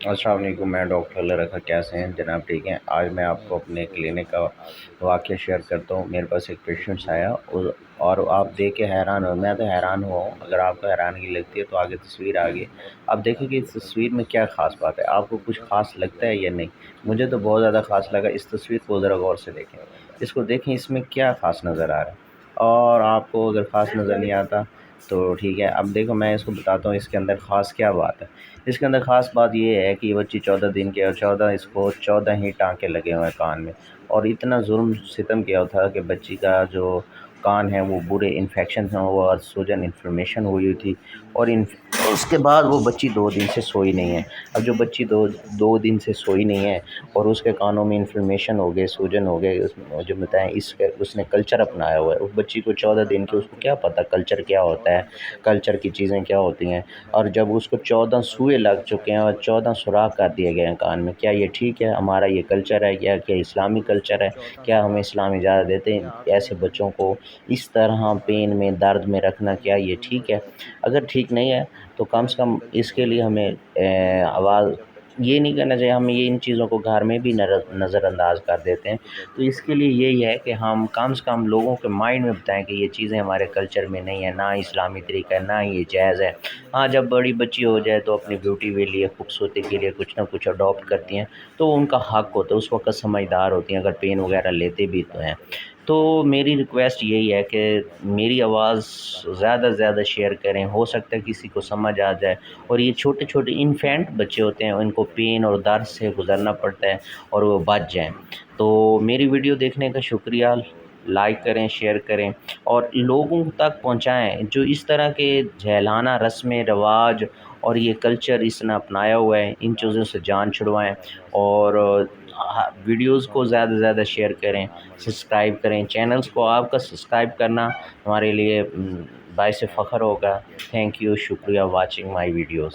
السلام علیکم، میں ڈاکٹر اللہ رکھا، کیسے ہیں جناب؟ ٹھیک ہیں؟ آج میں آپ کو اپنے کلینک کا واقعہ شیئر کرتا ہوں۔ میرے پاس ایک پیشنٹس آیا اور آپ دیکھ کے حیران ہو، میں تو حیران ہوا ہوں۔ اگر آپ کو حیرانگی لگتی ہے تو آگے تصویر آگے آپ دیکھیں کہ اس تصویر میں کیا خاص بات ہے، آپ کو کچھ خاص لگتا ہے یا نہیں؟ مجھے تو بہت زیادہ خاص لگا۔ اس تصویر کو ذرا غور سے دیکھیں، اس کو دیکھیں، اس میں کیا خاص نظر آ رہا ہے۔ اور آپ کو اگر خاص نظر نہیں آتا تو ٹھیک ہے، اب دیکھو میں اس کو بتاتا ہوں اس کے اندر خاص کیا بات ہے۔ اس کے اندر خاص بات یہ ہے کہ یہ بچی 14 دن کی، اور 14 ہی ٹانکے لگے ہوئے ہیں کان میں، اور اتنا ظلم ستم کیا تھا کہ بچی کا جو کان ہے وہ برے انفیکشن ہیں، وہ سوجن انفلمیشن ہوئی تھی، اور اس کے بعد وہ بچی 2 دن سے سوئی نہیں ہے۔ اب جو بچی دو دن سے سوئی نہیں ہے اور اس کے کانوں میں انفلمیشن ہو گئے، سوجن ہو گئے، جو بتائیں اس نے کلچر اپنایا ہوا ہے۔ اس بچی کو 14 دن کی، اس کو کیا پتہ کلچر کیا ہوتا ہے، کلچر کی چیزیں کیا ہوتی ہیں۔ اور جب اس کو 14 سوئے لگ چکے ہیں اور 14 سوراخ کر دیے گئے ہیں کان میں، کیا یہ ٹھیک ہے؟ ہمارا یہ کلچر ہے کیا اسلامی کلچر ہے؟ کیا ہمیں اسلام اجازت دیتے ہیں ایسے بچوں کو اس طرح پین میں، درد میں رکھنا؟ کیا یہ ٹھیک ہے؟ اگر ٹھیک نہیں ہے تو کم سے کم اس کے لیے ہمیں آواز یہ نہیں کرنا چاہیے۔ ہم ان چیزوں کو گھر میں بھی نظر انداز کر دیتے ہیں۔ تو اس کے لیے یہی ہے کہ ہم کم سے کم لوگوں کے مائنڈ میں بتائیں کہ یہ چیزیں ہمارے کلچر میں نہیں ہیں، نہ اسلامی طریقہ ہے، نہ یہ جائز ہے۔ ہاں، جب بڑی بچی ہو جائے تو اپنی بیوٹی کے لیے، خوبصورتی کے لیے کچھ نہ کچھ اڈاپٹ کرتی ہیں، تو ان کا حق ہوتا ہے، اس وقت سمجھدار ہوتی ہیں، اگر پین وغیرہ لیتے بھی تو ہیں۔ تو میری ریکویسٹ یہی ہے کہ میری آواز زیادہ سے زیادہ شیئر کریں، ہو سکتا ہے کسی کو سمجھ آ جائے۔ اور یہ چھوٹے چھوٹے انفینٹ بچے ہوتے ہیں، ان کو پین اور درد سے گزرنا پڑتا ہے اور وہ بچ جائیں۔ تو میری ویڈیو دیکھنے کا شکریہ، لائک کریں، شیئر کریں اور لوگوں تک پہنچائیں جو اس طرح کے جہلانہ رسم رواج اور یہ کلچر اس نے اپنایا ہوا ہے، ان چیزوں سے جان چھڑوائیں۔ اور ویڈیوز کو زیادہ سے زیادہ شیئر کریں، سبسکرائب کریں چینلز کو۔ آپ کا سبسکرائب کرنا ہمارے لیے باعث فخر ہوگا۔ تھینک یو، شکریہ واچنگ مائی ویڈیوز۔